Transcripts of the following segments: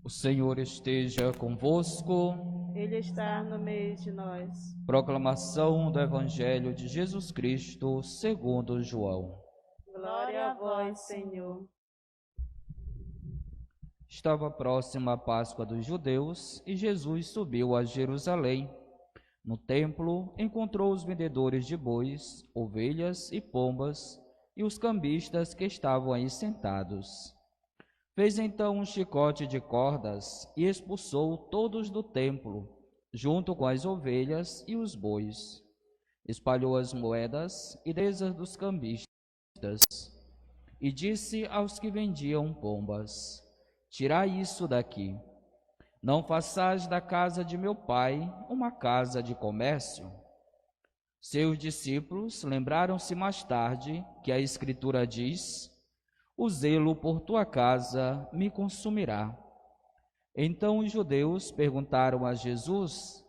O Senhor esteja convosco. Ele está no meio de nós. Proclamação do Evangelho de Jesus Cristo segundo João. Glória a vós, Senhor. Estava próxima a Páscoa dos judeus e Jesus subiu a Jerusalém. No templo, encontrou os vendedores de bois, ovelhas e pombas e os cambistas que estavam aí sentados. Fez então um chicote de cordas e expulsou todos do templo, junto com as ovelhas e os bois. Espalhou as moedas e desas dos cambistas e disse aos que vendiam pombas: Tirai isso daqui. Não façais da casa de meu pai uma casa de comércio. Seus discípulos lembraram-se mais tarde que a Escritura diz: O zelo por tua casa me consumirá. Então os judeus perguntaram a Jesus: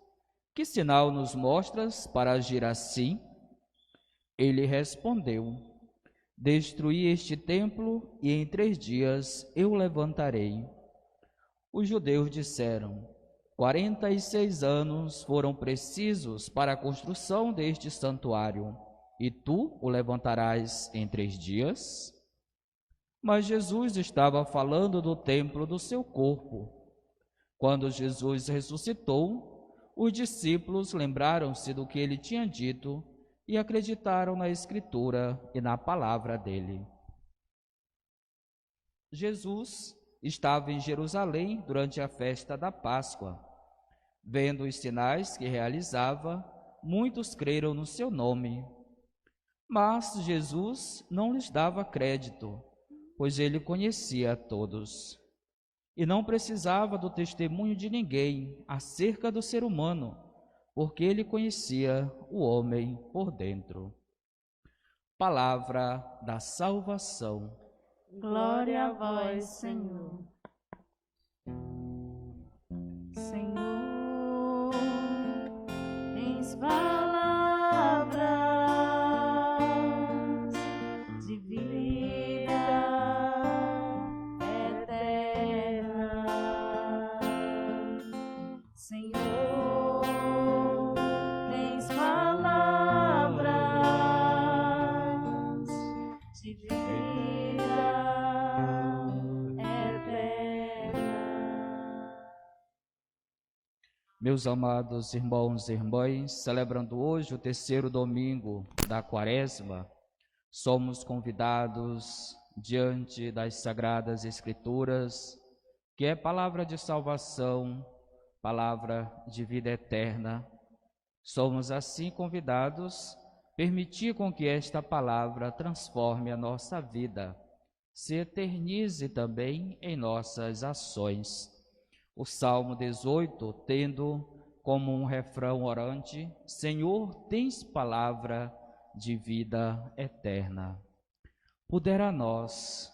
Que sinal nos mostras para agir assim? Ele respondeu: Destruí este templo e em 3 dias eu o levantarei. Os judeus disseram: 46 anos foram precisos para a construção deste santuário, e tu o levantarás em 3 dias? Mas Jesus estava falando do templo do seu corpo. Quando Jesus ressuscitou, os discípulos lembraram-se do que ele tinha dito e acreditaram na Escritura e na palavra dele. Jesus estava em Jerusalém durante a festa da Páscoa. Vendo os sinais que realizava, muitos creram no seu nome. Mas Jesus não lhes dava crédito, pois ele conhecia a todos. E não precisava do testemunho de ninguém acerca do ser humano, porque ele conhecia o homem por dentro. Palavra da salvação. Glória a vós, Senhor. Senhor, tens palavras de vida eterna. Senhor, tens palavras de vida Meus amados irmãos e irmãs, celebrando hoje o 3º domingo da Quaresma, somos convidados diante das Sagradas Escrituras, que é palavra de salvação, palavra de vida eterna. Somos assim convidados a permitir com que esta palavra transforme a nossa vida, se eternize também em nossas ações. O Salmo 18, tendo como um refrão orante: Senhor, tens palavra de vida eterna. Pudera nós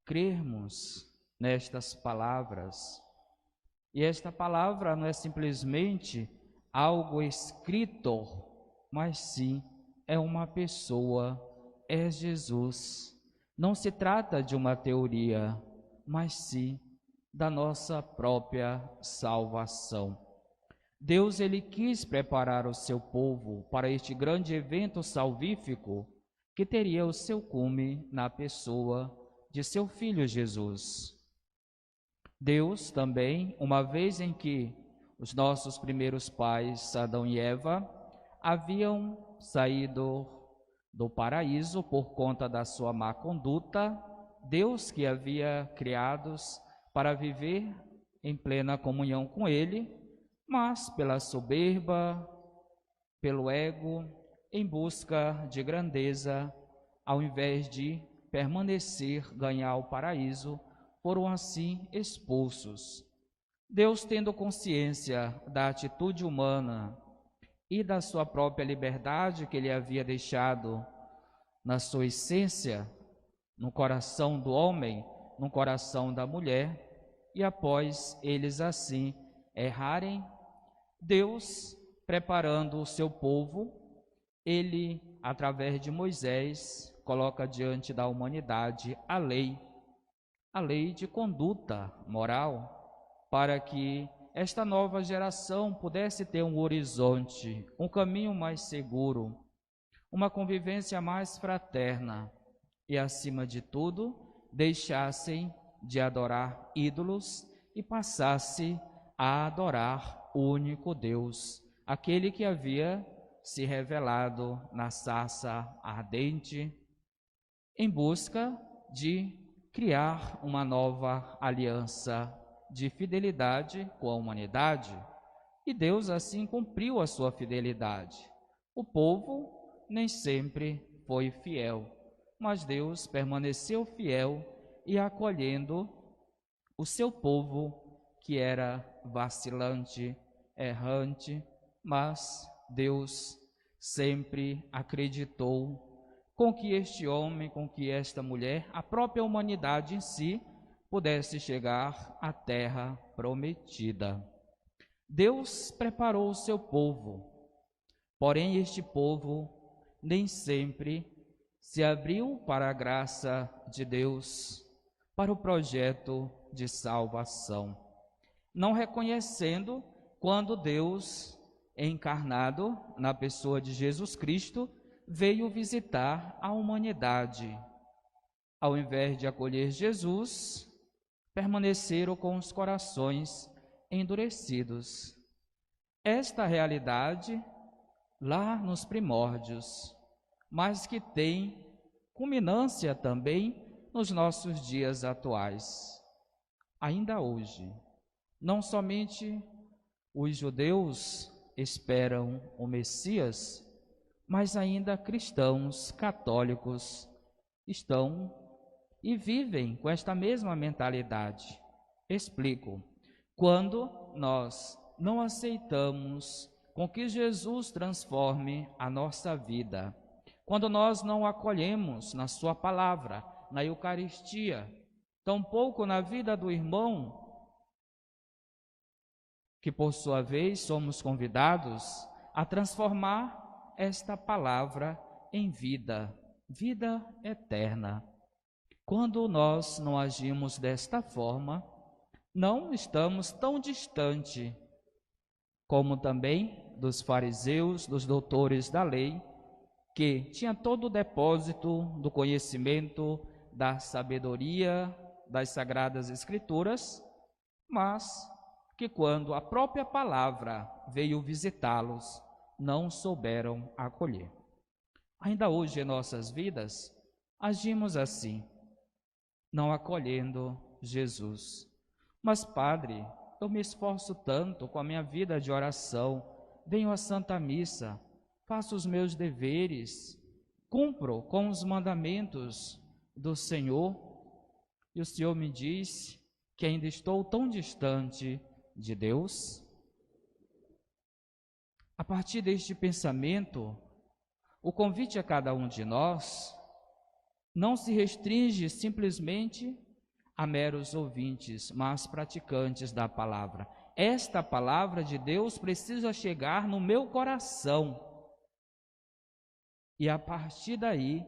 crermos nestas palavras. E esta palavra não é simplesmente algo escrito, mas sim é uma pessoa, é Jesus. Não se trata de uma teoria, mas sim da nossa própria salvação. Deus, ele quis preparar o seu povo para este grande evento salvífico que teria o seu cume na pessoa de seu Filho Jesus. Deus também, uma vez em que os nossos primeiros pais, Adão e Eva, haviam saído do paraíso por conta da sua má conduta, Deus que havia criados para viver em plena comunhão com Ele, mas pela soberba, pelo ego, em busca de grandeza, ao invés de permanecer, ganhar o paraíso, foram assim expulsos. Deus, tendo consciência da atitude humana e da sua própria liberdade que Ele havia deixado na sua essência, no coração do homem, no coração da mulher, e após eles assim errarem, Deus, preparando o seu povo, ele, através de Moisés, coloca diante da humanidade a lei de conduta moral, para que esta nova geração pudesse ter um horizonte, um caminho mais seguro, uma convivência mais fraterna e, acima de tudo, deixassem de adorar ídolos e passasse a adorar o único Deus, aquele que havia se revelado na sarça ardente, em busca de criar uma nova aliança de fidelidade com a humanidade. E Deus assim cumpriu a sua fidelidade. O povo nem sempre foi fiel, mas Deus permaneceu fiel e acolhendo o seu povo, que era vacilante, errante, mas Deus sempre acreditou com que este homem, com que esta mulher, a própria humanidade em si, pudesse chegar à terra prometida. Deus preparou o seu povo, porém este povo nem sempre se abriu para a graça de Deus, para o projeto de salvação, não reconhecendo quando Deus, encarnado na pessoa de Jesus Cristo, veio visitar a humanidade. Ao invés de acolher Jesus, permaneceram com os corações endurecidos. Esta realidade lá nos primórdios, mas que tem culminância também nos nossos dias atuais. Ainda hoje, não somente os judeus esperam o Messias, mas ainda cristãos católicos estão e vivem com esta mesma mentalidade. Explico. Quando nós não aceitamos com que Jesus transforme a nossa vida, quando nós não acolhemos na sua palavra, na Eucaristia, tampouco na vida do irmão, que por sua vez somos convidados a transformar esta palavra em vida, vida eterna. Quando nós não agimos desta forma, não estamos tão distante como também dos fariseus, dos doutores da lei, que tinha todo o depósito do conhecimento, da sabedoria, das Sagradas Escrituras, mas que quando a própria palavra veio visitá-los, não souberam acolher. Ainda hoje em nossas vidas, agimos assim, não acolhendo Jesus. Mas, Padre, eu me esforço tanto com a minha vida de oração, venho à Santa Missa, faço os meus deveres, cumpro com os mandamentos do Senhor, e o Senhor me diz que ainda estou tão distante de Deus. A partir deste pensamento, o convite a cada um de nós não se restringe simplesmente a meros ouvintes, mas praticantes da palavra. Esta palavra de Deus precisa chegar no meu coração e a partir daí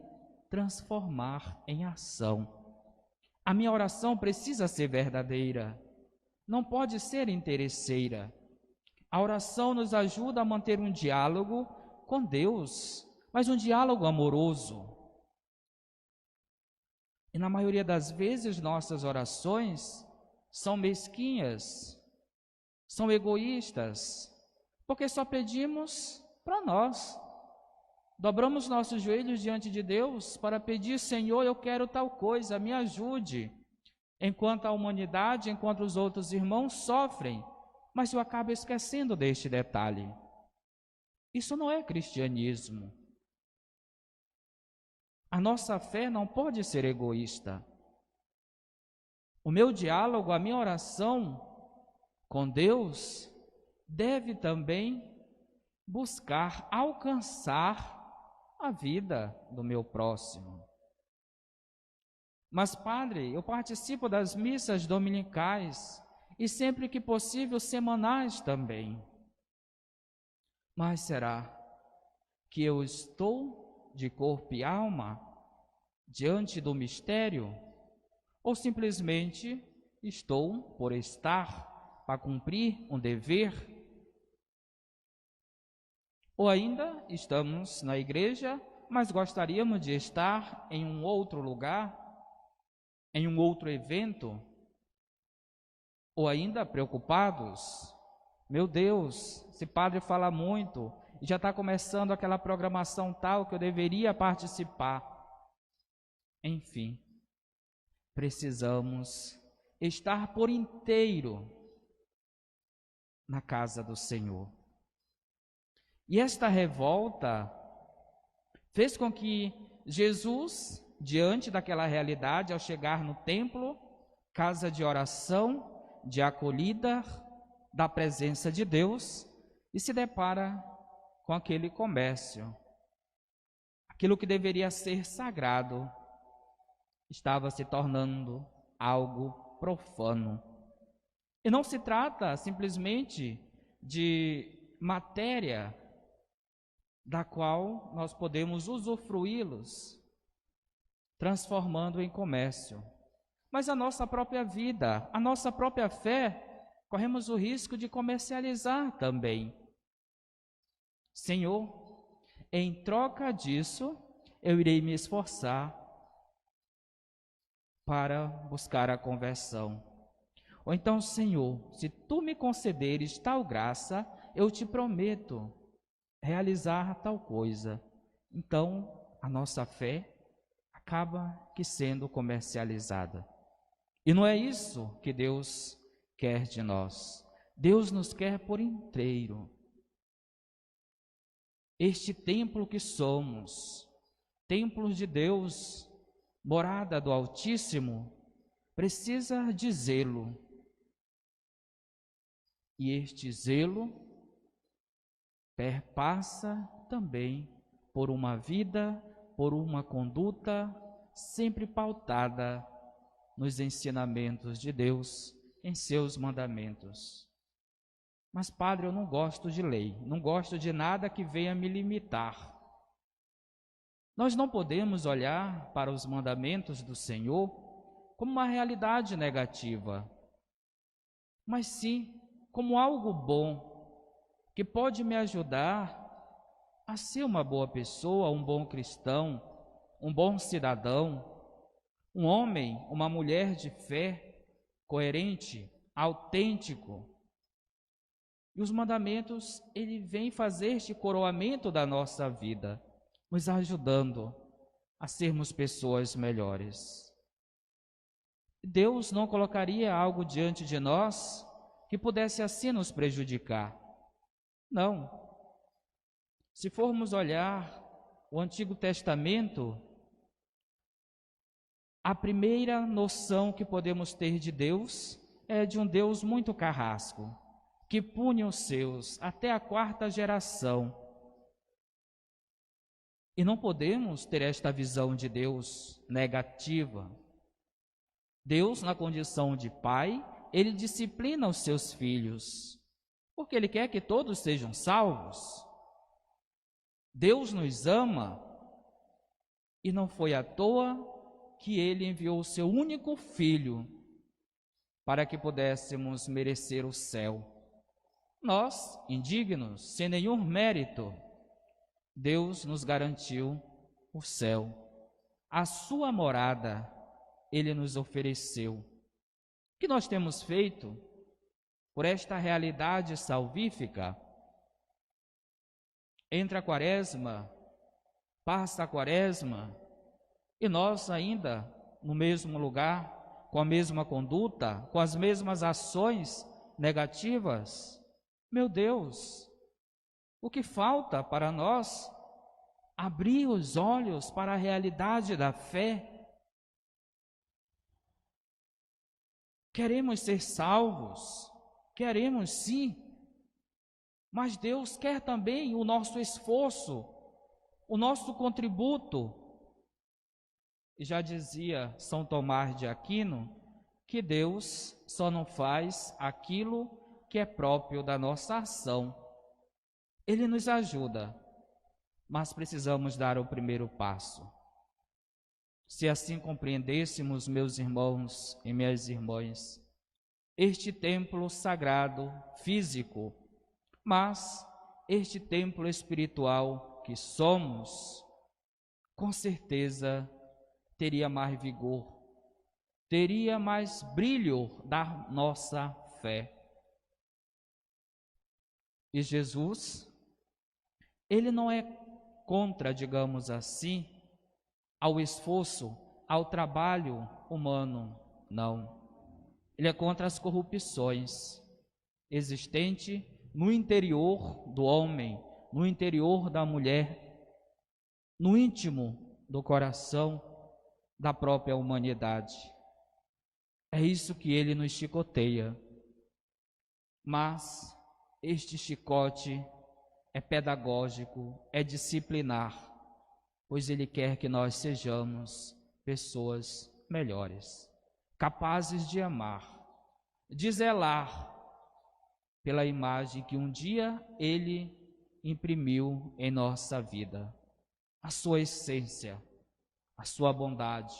transformar em ação. A minha oração precisa ser verdadeira, não pode ser interesseira. A oração nos ajuda a manter um diálogo com Deus, mas um diálogo amoroso. E na maioria das vezes nossas orações são mesquinhas, são egoístas, porque só pedimos para nós. Dobramos nossos joelhos diante de Deus para pedir: Senhor, eu quero tal coisa, me ajude. Enquanto a humanidade, enquanto os outros irmãos sofrem, mas eu acabo esquecendo deste detalhe. Isso não é cristianismo. A nossa fé não pode ser egoísta. O meu diálogo, a minha oração com Deus deve também buscar alcançar a vida do meu próximo. Mas, Padre, eu participo das missas dominicais e sempre que possível semanais também. Mas será que eu estou de corpo e alma diante do mistério? Ou simplesmente estou por estar para cumprir um dever? Ou ainda estamos na igreja, mas gostaríamos de estar em um outro lugar, em um outro evento? Ou ainda preocupados? Meu Deus, esse padre fala muito, e já está começando aquela programação tal que eu deveria participar. Enfim, precisamos estar por inteiro na casa do Senhor. E esta revolta fez com que Jesus, diante daquela realidade, ao chegar no templo, casa de oração, de acolhida da presença de Deus, e se depara com aquele comércio. Aquilo que deveria ser sagrado estava se tornando algo profano. E não se trata simplesmente de matéria da qual nós podemos usufruí-los, transformando em comércio. Mas a nossa própria vida, a nossa própria fé, corremos o risco de comercializar também. Senhor, em troca disso, eu irei me esforçar para buscar a conversão. Ou então, Senhor, se Tu me concederes tal graça, eu te prometo realizar tal coisa. Então, a nossa fé acaba que sendo comercializada. E não é isso que Deus quer de nós. Deus nos quer por inteiro. Este templo que somos, templo de Deus, morada do Altíssimo, precisa de zelo. E este zelo perpassa também por uma vida, por uma conduta sempre pautada nos ensinamentos de Deus, em seus mandamentos. Mas, padre, eu não gosto de lei, não gosto de nada que venha me limitar. Nós não podemos olhar para os mandamentos do Senhor como uma realidade negativa, mas sim como algo bom, que pode me ajudar a ser uma boa pessoa, um bom cristão, um bom cidadão, um homem, uma mulher de fé, coerente, autêntico. E os mandamentos, ele vem fazer este coroamento da nossa vida, nos ajudando a sermos pessoas melhores. Deus não colocaria algo diante de nós que pudesse assim nos prejudicar. Não. Se formos olhar o Antigo Testamento, a primeira noção que podemos ter de Deus é de um Deus muito carrasco, que pune os seus até a 4ª geração. E não podemos ter esta visão de Deus negativa. Deus, na condição de pai, ele disciplina os seus filhos, porque ele quer que todos sejam salvos. Deus nos ama, e não foi à toa que ele enviou o seu único filho para que pudéssemos merecer o céu. Nós, indignos, sem nenhum mérito, Deus nos garantiu o céu. A sua morada ele nos ofereceu. O que nós temos feito por esta realidade salvífica? Entra a quaresma, passa a quaresma, e nós ainda no mesmo lugar, com a mesma conduta, com as mesmas ações negativas. Meu Deus, o que falta para nós? Abrir os olhos para a realidade da fé. Queremos ser salvos, queremos sim, mas Deus quer também o nosso esforço, o nosso contributo. E já dizia São Tomás de Aquino que Deus só não faz aquilo que é próprio da nossa ação. Ele nos ajuda, mas precisamos dar o primeiro passo. Se assim compreendêssemos, meus irmãos e minhas irmãs, este templo sagrado físico, mas este templo espiritual que somos, com certeza teria mais vigor, teria mais brilho da nossa fé. E Jesus, ele não é contra, digamos assim, ao esforço, ao trabalho humano, não. Ele é contra as corrupções existentes no interior do homem, no interior da mulher, no íntimo do coração da própria humanidade. É isso que ele nos chicoteia. Mas este chicote é pedagógico, é disciplinar, pois ele quer que nós sejamos pessoas melhores, capazes de amar, de zelar pela imagem que um dia ele imprimiu em nossa vida, a sua essência, a sua bondade,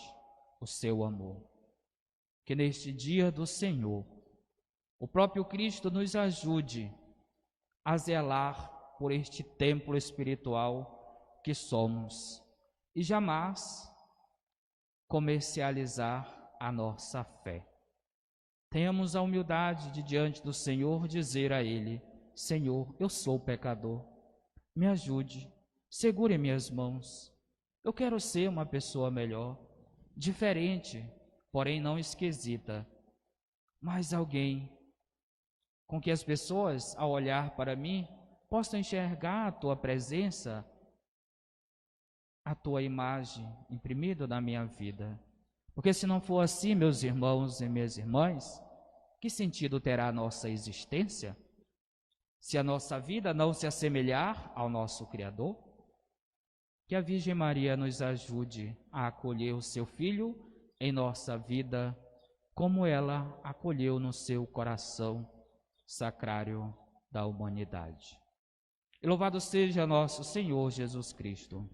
o seu amor. Que neste dia do Senhor, o próprio Cristo nos ajude a zelar por este templo espiritual que somos e jamais comercializar a nossa fé. Tenhamos a humildade de diante do Senhor dizer a Ele: Senhor, eu sou pecador, me ajude, segure minhas mãos. Eu quero ser uma pessoa melhor, diferente, porém não esquisita, mas alguém com que as pessoas, ao olhar para mim, possam enxergar a Tua presença, a Tua imagem imprimida na minha vida. Porque se não for assim, meus irmãos e minhas irmãs, que sentido terá a nossa existência? Se a nossa vida não se assemelhar ao nosso Criador? Que a Virgem Maria nos ajude a acolher o seu Filho em nossa vida, como ela acolheu no seu coração sacrário da humanidade. E louvado seja nosso Senhor Jesus Cristo.